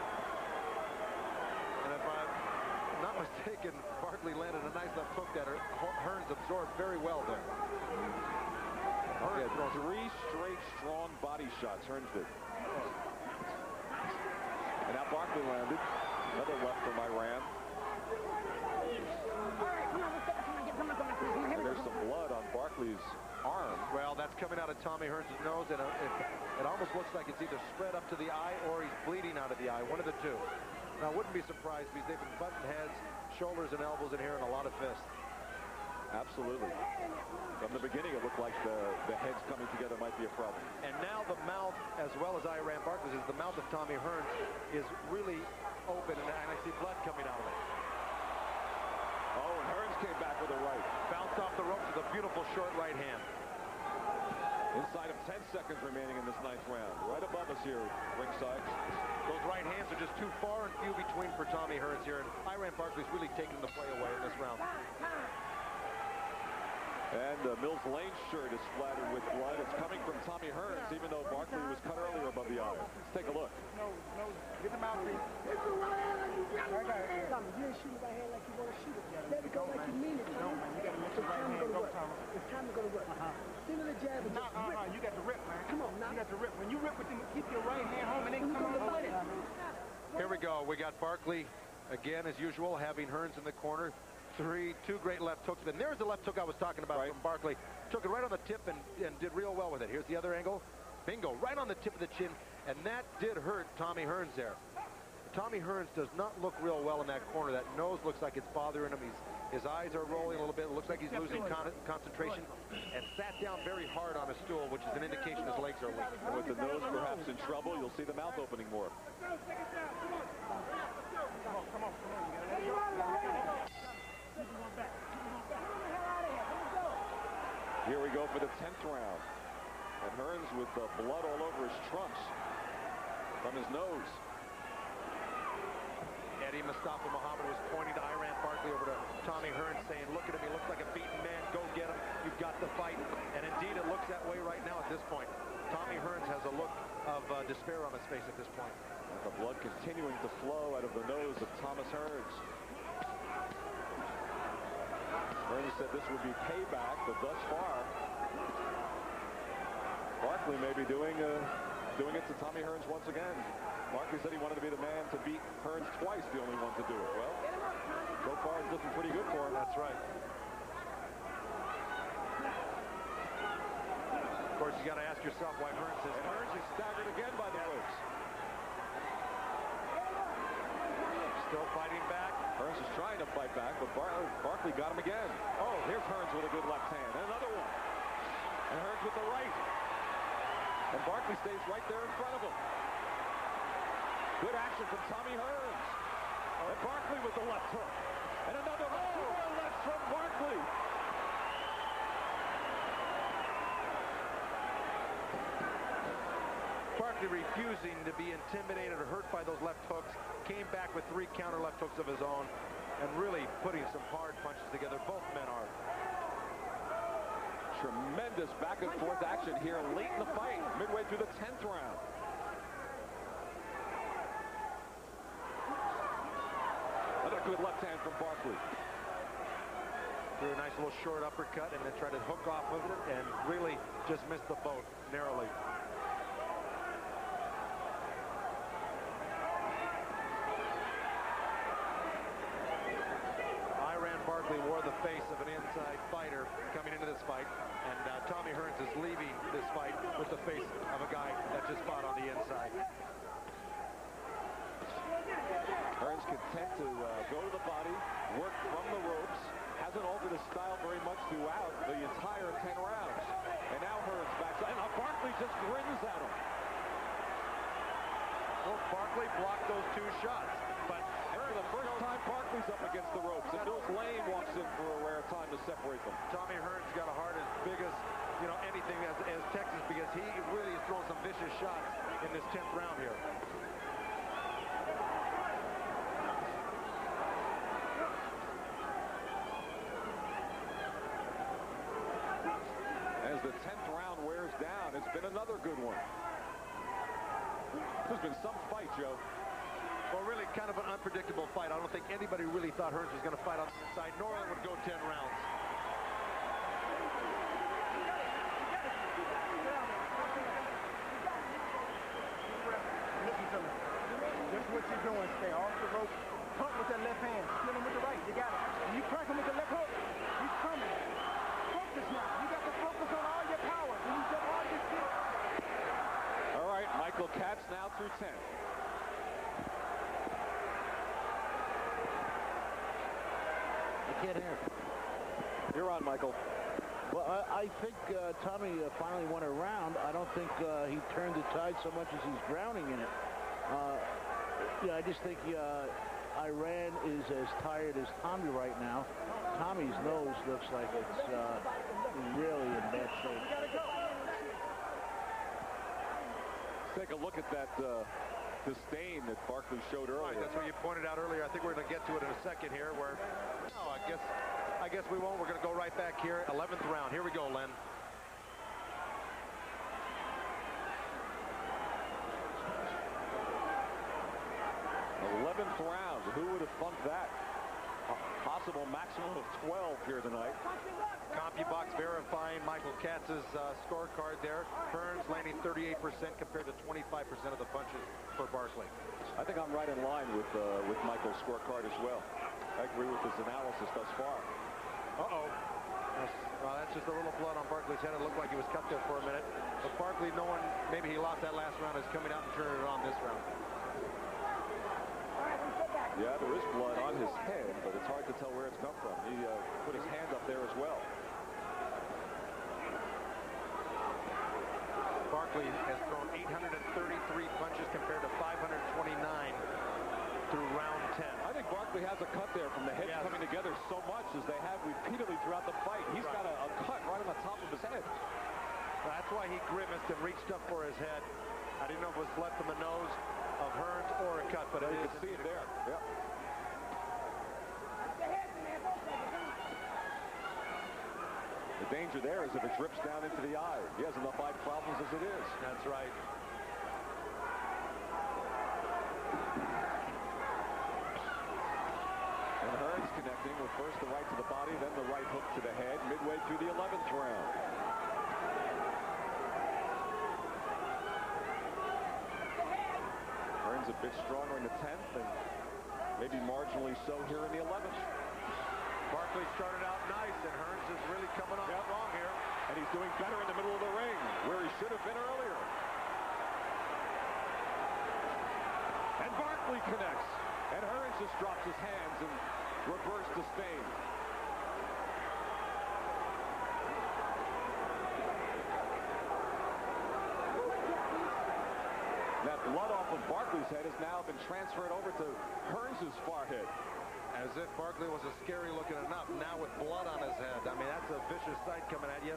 And if I'm not mistaken, Barkley landed a nice left hook that Hearns absorbed very well there. Hearns throws 3 straight strong body shots. Hearns did. And now Barkley landed another left from Iran. And there's some blood on Barkley's arm. Well, that's coming out of Tommy Hearns' nose, and it almost looks like it's either spread up to the eye or he's bleeding out of the eye, one of the two. Now, I wouldn't be surprised because they've been butting heads, shoulders and elbows in here, and a lot of fists. Absolutely. From the beginning, it looked like the heads coming together might be a problem. And now the mouth, as well as Iran Barkley's, is the mouth of Tommy Hearns is really open, and I see blood coming out of it. Oh, and Hearns came back with a right. Bounced off the ropes with a beautiful short right hand. Inside of 10 seconds remaining in this 9th round. Right above us here, ringside. Those right hands are just too far and few between for Tommy Hearns here, and Iran Barkley's really taking the play away in this round. And Mills Lane's shirt is splattered with blood. It's coming from Tommy Hearns, even though Barkley was cut earlier above the eye. Let's take a look. No, get the mouthpiece. You ain't shooting my hand like you want to shoot it. Let it go like you mean it. No, man, you got to let your right hand go, Thomas. It's time to go to work. Give me the jab and just rip. You got to rip, man. Come on, now. You got to rip. When you rip with them, keep your right hand home and then come on over. Here we go. We got Barkley again, as usual, having Hearns in the corner. Two great left hooks. And there's the left hook I was talking about from Barkley. Took it right on the tip and did real well with it. Here's the other angle. Bingo, right on the tip of the chin. And that did hurt Tommy Hearns there. Tommy Hearns does not look real well in that corner. That nose looks like it's bothering him. His eyes are rolling a little bit. It looks like he's losing concentration. And sat down very hard on a stool, which is an indication his legs are weak. And with the nose perhaps in trouble, you'll see the mouth opening more. Come on. Here we go for the 10th round. And Hearns with the blood all over his trunks from his nose. Eddie Mustafa Muhammad was pointing to Iran Barkley over to Tommy Hearns, saying, look at him, he looks like a beaten man, go get him, you've got the fight. And indeed, it looks that way right now at this point. Tommy Hearns has a look of despair on his face at this point. And the blood continuing to flow out of the nose of Thomas Hearns. Hearns said this would be payback, but thus far, Barkley may be doing it to Tommy Hearns once again. Barkley said he wanted to be the man to beat Hearns twice, the only one to do it. Well, so far it's looking pretty good for him. That's right. Of course, you got to ask yourself why Hearns is... And Hearns is staggered again by the ropes. Still fighting back. Hearns is trying to fight back, but Barkley got him again. Oh, here's Hearns with a good left hand. And another one. And Hearns with the right. And Barkley stays right there in front of him. Good action from Tommy Hearns. And Barkley with the left hook. And another more left from Barkley. Barkley refusing to be intimidated or hurt by those left hooks. Came back with 3 counter left hooks of his own and really putting some hard punches together. Both men are. Tremendous back and forth action here late in the fight, midway through the 10th round. Another good left hand from Barkley. Threw a nice little short uppercut and then tried to hook off with it and really just missed the boat narrowly. Barkley wore the face of an inside fighter coming into this fight, and Tommy Hearns is leaving this fight with the face of a guy that just fought on the inside. Hearns content to go to the body, work from the ropes, hasn't altered his style very much throughout the entire 10 rounds. And now Hearns backs up, and Barkley just grins at him. Well, Barkley blocked those 2 shots, but for the first time, Barkley's up against the ropes, and Mills Lane walks in for a rare time to separate them. Tommy Hearns got a heart as big as, anything as Texas, because he really is throwing some vicious shots in this 10th round here. been some fight, Joe. Well, really kind of an unpredictable fight. I don't think anybody really thought Hearns was going to fight on the inside, nor it would go 10 rounds. Listen to me. That's what you're doing. Stay off the rope. Hunt with that left hand. Kill him with the right. You got it. When you crack him with the left hook, he's coming. Focus now. You got to focus on all your power. When you get all your shit. All right, Michael Katz now through 10. I can't hear. You're on, Michael. Well, I think Tommy finally won a round. I don't think he turned the tide so much as he's drowning in it. Yeah, I just think Iran is as tired as Tommy right now. Tommy's nose looks like it's really in bad shape. Take a look at that disdain that Barkley showed earlier. Right, that's what you pointed out earlier. I think we're going to get to it in a second here where, no, I guess we won't. We're going to go right back here. 11th round. Here we go, Len. Round. Who would have thunk that? A possible maximum of 12 here tonight. CompuBox verifying Michael Katz's scorecard there. Hearns landing 38% compared to 25% of the punches for Barkley. I think I'm right in line with Michael's scorecard as well. I agree with his analysis thus far. Uh-oh. Well, that's just a little blood on Barkley's head. It looked like he was cut there for a minute. But Barkley, knowing maybe he lost that last round, is coming out and turning it on this round. Yeah, there is blood on his head, but it's hard to tell where it's come from. He put his hand up there as well. Barkley has thrown 833 punches compared to 529 through round 10. I think Barkley has a cut there from the head coming together so much as they have repeatedly throughout the fight. He's got a cut right on the top of his head. That's why he grimaced and reached up for his head. I didn't know if it was blood from the nose of Hearns or a cut, but you can see it there. Yep. The danger there is if it drips down into the eye. He has enough eye problems as it is. That's right. And Hearns connecting with first the right to the body, then the right hook to the head, midway through the 11th round. Hearns a bit stronger in the 10th and maybe marginally so here in the 11th. Barkley started out nice, and Hearns is really coming on strong here. And he's doing better in the middle of the ring, where he should have been earlier. And Barkley connects. And Hearns just drops his hands and reverse disdain. That blood off of Barkley's head has now been transferred over to Hearns' forehead. As if Barkley was a scary looking enough, now with blood on his head. I mean, that's a vicious sight coming at you.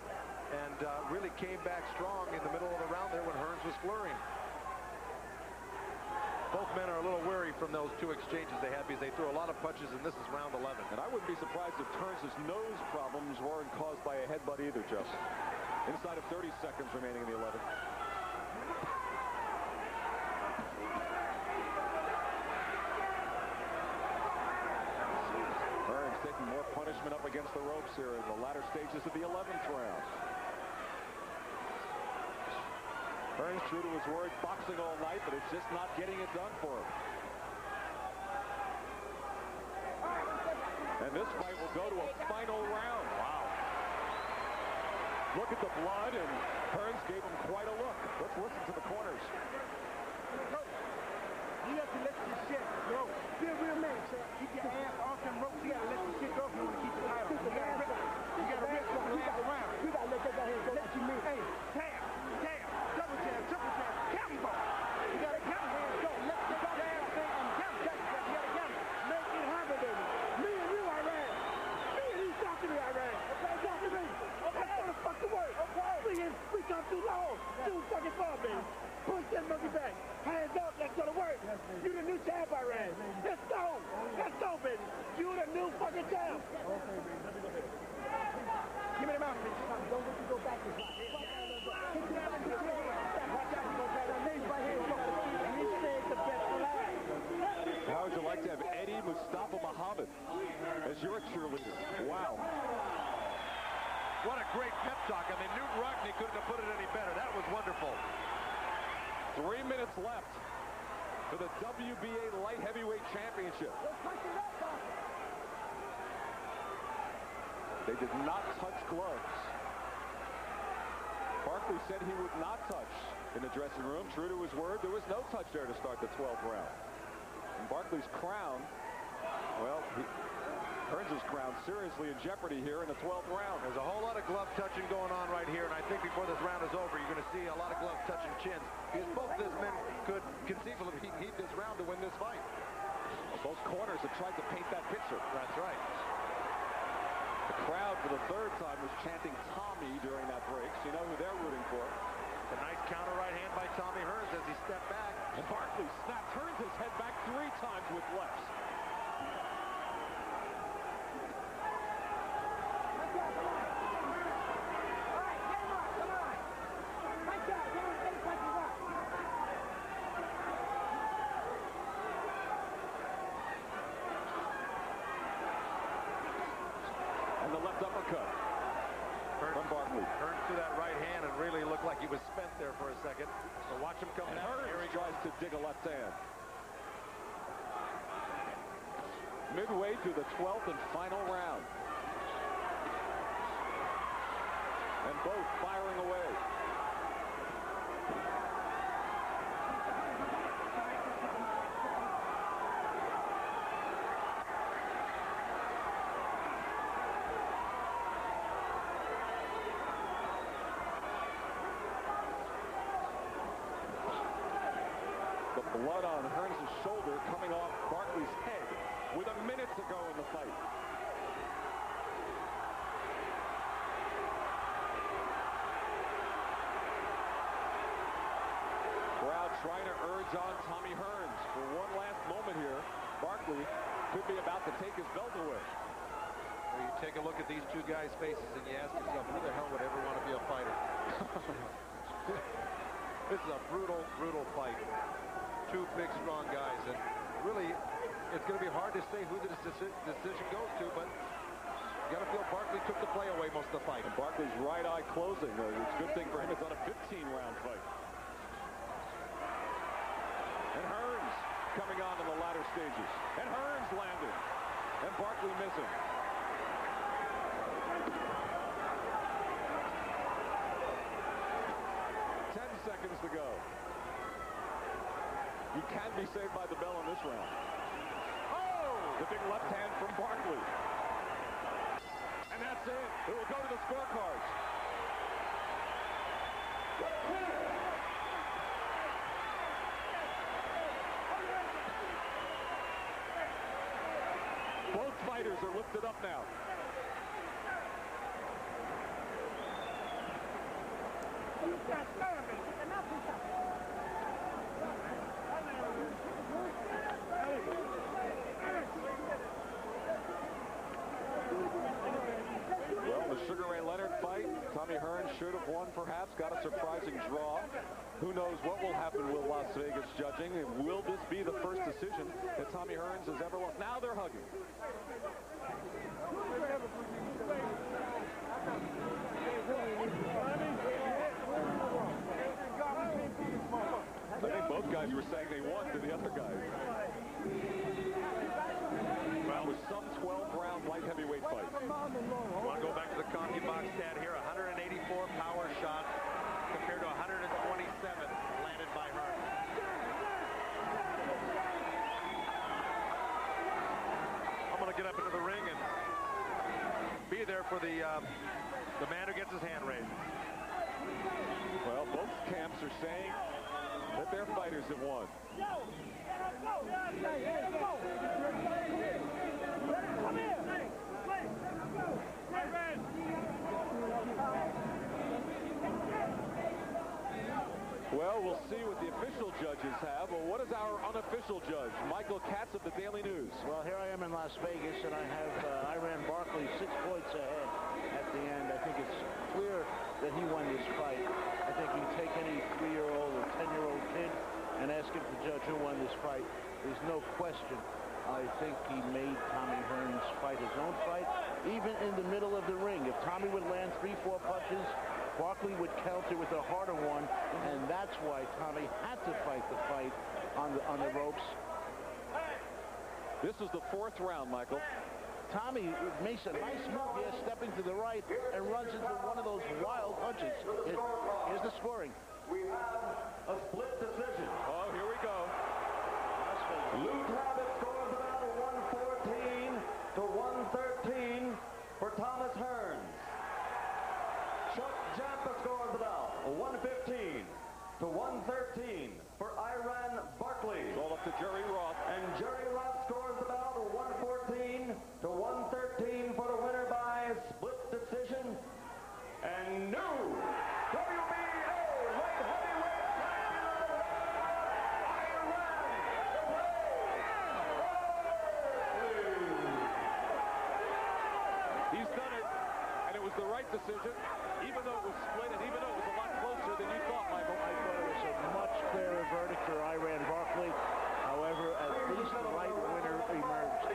And really came back strong in the middle of the round there when Hearns was flurrying. Both men are a little weary from those two exchanges they had because they threw a lot of punches, and this is round 11. And I wouldn't be surprised if Hearns' nose problems weren't caused by a headbutt either, Joe. Inside of 30 seconds remaining in the 11th. Hearns taking more punishment up against the ropes here in the latter stages of the 11th round. Hearns true to his word, boxing all night, but it's just not getting it done for him. And this fight will go to a final round. Wow. Look at the blood, and Hearns gave him quite a look. Let's listen to the corners. You have to let your shit go. Be a real man, sir. Keep your ass off them ropes. You gotta let your shit go if you want to keep the title. You gotta rip it. You gotta rip it the last round. You gotta let that guy here go. Let you mean. Hey, tap, double jab, triple jab, counting ball. You gotta count hands go. Let the jab thing and count. You gotta count it. Make it happen, baby. Me and you, Iran. Me and you, talk to me, Iran. Okay, talk to me. Okay, that's gonna fuck the work. Okay. We come too long. Too fucking far, baby. Push that monkey back. Hands up, let's go to work. You the new champ, Iran. Let's go. Let's go. Mustafa Muhammad as your cheerleader. Wow. What a great pep talk. I mean, Newton Rockne couldn't have put it any better. That was wonderful. 3 minutes left for the WBA Light Heavyweight Championship. They did not touch gloves. Barkley said he would not touch in the dressing room. True to his word, there was no touch there to start the 12th round. And Barkley's crown, well, Hearns' crown seriously in jeopardy here in the 12th round. There's a whole lot of glove touching going on right here, and I think before this round is over, you're going to see a lot of glove touching chins. Because both of these men could conceivably heat this round to win this fight. Well, both corners have tried to paint that picture. That's right. The crowd for the third time was chanting Tommy during that break. So you know who they're rooting for. A nice counter right hand by Tommy Hearns as he stepped back. And Barkley snaps Hearns' head back 3 times with lefts. And the left uppercut from Barkley. Hearns threw that right hand and really looked like he was spent there for a second. So watch him come down. Here he tries to dig a left hand. Midway through the 12th and final round. And both firing away. The blood on Hearns' shoulder coming off Barkley's head with a minute to go in the fight. Crowd trying to urge on Tommy Hearns for one last moment here. Barkley could be about to take his belt away. Well, you take a look at these two guys' faces and you ask yourself, who the hell would ever want to be a fighter? This is a brutal, brutal fight. Two big, strong guys, and really, it's going to be hard to say who the decision goes to, but you got to feel Barkley took the play away most of the fight. And Barkley's right eye closing. It's a good thing for him. It's not a 15-round fight. And Hearns coming on in the latter stages. And Hearns landing. And Barkley missing. Seconds to go. You can be saved by the bell in this round. Oh! The big left hand from Barkley. And that's it. It will go to the scorecards. Both fighters are lifted up now. Well, the Sugar Ray Leonard fight, Tommy Hearns should have won perhaps, got a surprising draw. Who knows what will happen with Las Vegas judging, and will this be the first decision that Tommy Hearns has ever lost? Now they're hugging. I think both guys were saying they won to the other guys. Well, it was some 12-round light heavyweight fight. Want to go back to the CompuBox stat here. 184 power shots compared to 127 landed by Hearns. I'm going to get up into the ring and be there for the man who gets his hand raised. Well, both camps are saying that their fighters have won. Well, we'll see what the official judges have. Well, what is our unofficial judge, Michael Katz of the Daily News? Well, here I am in Las Vegas, and I ran Barkley 6 points ahead at the end. I think it's clear that he won this fight. I think you take any 3-year-old or 10-year-old kid and ask him to judge who won this fight. There's no question. I think he made even in the middle of the ring. If Tommy would land 3-4 punches, Barkley would counter with a harder one, and that's why Tommy had to fight the fight on the ropes. This is the 4th round, Michael. Tommy makes a nice move here, stepping to the right, and runs into one of those wild punches. Here's the scoring. We have a split decision. Oh, here we go. Lou Tabbitt scores it out of 114 to 113 for Thomas Hearns. Chuck Jampa scores it out 115 to 113 for Iran Barkley. All up to Jerry Roth. And Jerry Roth scores it out 114 to 113 for the winner by split decision. And new WBA light heavyweight champion, Iran Barkley. He's done it, and it was the right decision, even though it was split, and even though it was a lot closer than you thought, Michael. I thought it was a much clearer verdict for Iran Barkley. However, at least the right winner emerged.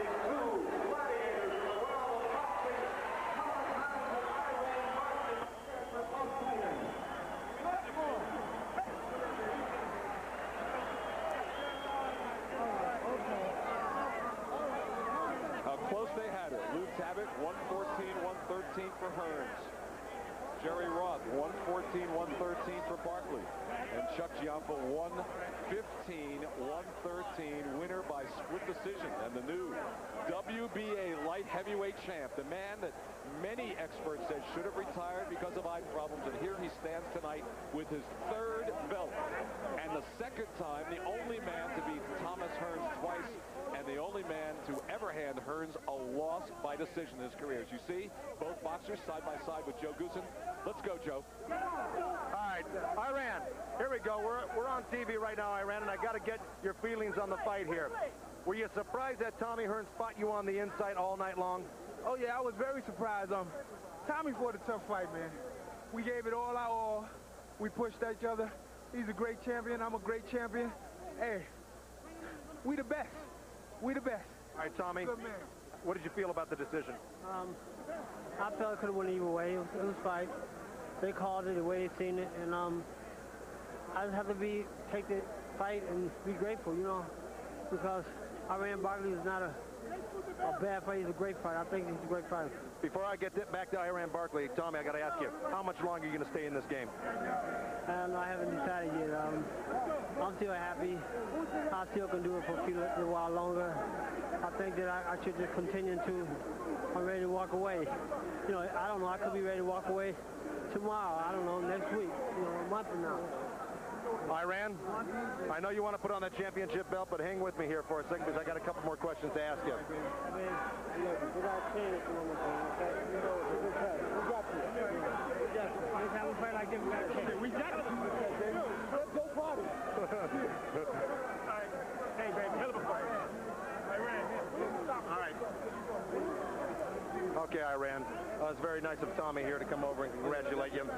How close they had it. Lou Tabbitt, 114-113 for Hearns. Jerry Roth, 114-113 for Barkley. And Chuck Giampa, 115-113, winner by split decision. And the new WBA light heavyweight champ, the man that many experts said should have retired because of eye problems. And here he stands tonight with his 3rd belt. And the 2nd time, the only man to beat Thomas Hearns twice, and the only man to ever hand Hearns a loss by decision in his career. As you see, both boxers side by side with Joe Goosen. Let's go, Joe. All right, Iran, here we go. We're on TV right now, Iran, and I got to get your feelings on the fight here. Were you surprised that Tommy Hearns fought you on the inside all night long? Oh, yeah, I was very surprised. Tommy fought a tough fight, man. We gave it all our all. We pushed each other. He's a great champion. I'm a great champion. Hey, we the best. We the best. All right, Tommy, Good man. what did you feel about the decision? I felt it could have went either way. It was fight. They called it the way they seen it, and I just have to take the fight and be grateful, you know, because Iran Barkley is not a bad fight. He's a great fighter. I think he's a great fighter. Before I get back to Iran Barkley, Tommy, I got to ask you, how much longer are you going to stay in this game? I haven't decided yet. I'm still happy. I still can do it for a little while longer. I think that I should just continue to. I'm ready to walk away. You know, I don't know. I could be ready to walk away tomorrow. I don't know, next week. You know, a month from now. Iran, I know you want to put on that championship belt, but hang with me here for a second because I got a couple more questions to ask you. I mean, look, we got to change it one more thing, okay? You know, we got you. We got you. Next time we fight like this, we got to change it. We got you. Let's go party. All right. Hey, baby, hell of a fight. Iran, All right. Okay, Iran. It's very nice of Tommy here to come over and congratulate you.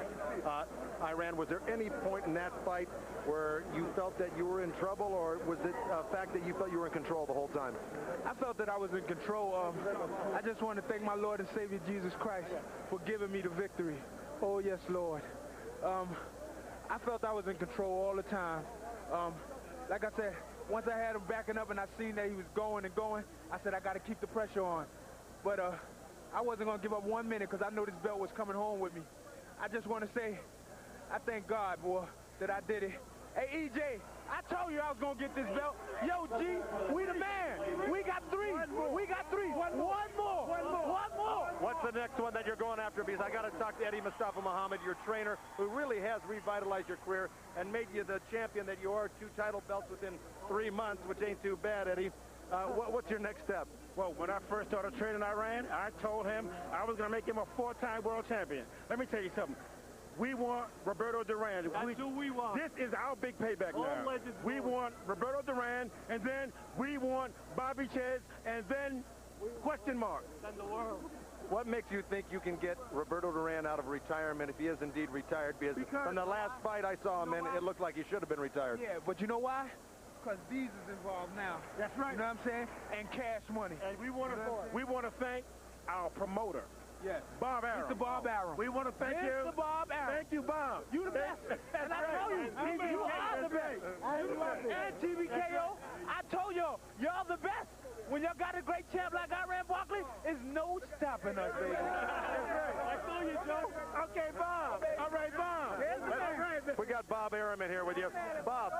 Iran, was there any point in that fight where you felt that you were in trouble, or was it a fact that you felt you were in control the whole time? I felt that I was in control. I just want to thank my Lord and Savior Jesus Christ for giving me the victory. Oh, yes, Lord. I felt I was in control all the time. Like I said, once I had him backing up and I seen that he was going and going, I said I got to keep the pressure on. But I wasn't going to give up 1 minute because I knew this belt was coming home with me. I just want to say, I thank God, boy, that I did it. Hey, EJ, I told you I was going to get this belt. Yo, G, we the man. We got 3. We got 3. One more. What's the next one that you're going after? Because I got to talk to Eddie Mustafa Muhammad, your trainer, who really has revitalized your career and made you the champion that you are. 2 title belts within 3 months, which ain't too bad, Eddie. What's your next step? Well, when I first started training Iran, I told him I was going to make him a 4-time world champion. Let me tell you something. We want Roberto Duran. That's who we want. This is our big payback now. We want Roberto Duran, and then we want Bobby Chez, and then question mark. And the world. What makes you think you can get Roberto Duran out of retirement if he is indeed retired? Because from the last fight I saw him in, it looked like he should have been retired. Yeah, but you know why? Because visas involved now. That's right. You know what I'm saying? And cash money. And we want to thank our promoter. Yes. Bob Arum. Mr. Bob Arum. We want to thank you. Mr. Bob Arum. Thank you, Bob. You the best. And I told you, you are the best. And TBKO, I told y'all the best. When y'all got a great champ like Iran Barkley, there's no stopping us, baby. I told you, Joe. Okay, Bob. All right, Bob. We got Bob Arum in here with you. Bob,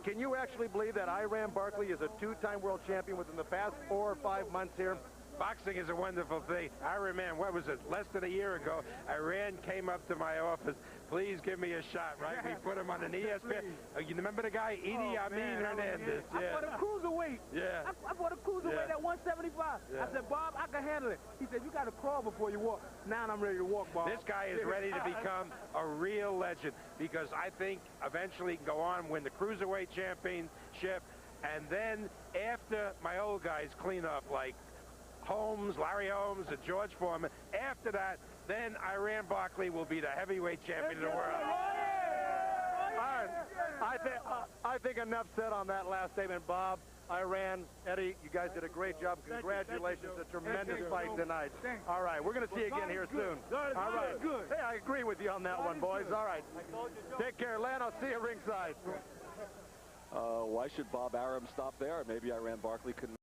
can you actually believe that Iran Barkley is a two-time world champion within the past 4 or 5 months here? Boxing is a wonderful thing. I remember, what was it, less than a year ago, Iran came up to my office, please give me a shot, right? We put him on an ESPN. You remember the guy, Idi Amin Hernandez? I fought a cruiserweight. Yeah. I fought a cruiserweight at 175. Yeah. I said, Bob, I can handle it. He said, you got to crawl before you walk. Now I'm ready to walk, Bob. This guy is ready to become a real legend because I think eventually he can go on, win the cruiserweight championship, and then after my old guys clean up like Holmes, Larry Holmes, and George Foreman, after that, then Iran Barkley will be the heavyweight champion of the world. All right. I think enough said on that last statement, Bob. Iran, Eddie, you guys did a great job. Congratulations. A tremendous fight tonight. All right, we're going to see you again here soon. All right. Hey, I agree with you on that one, boys. All right. Take care, Len. I'll see you ringside. Why should Bob Arum stop there? Maybe Iran Barkley couldn't.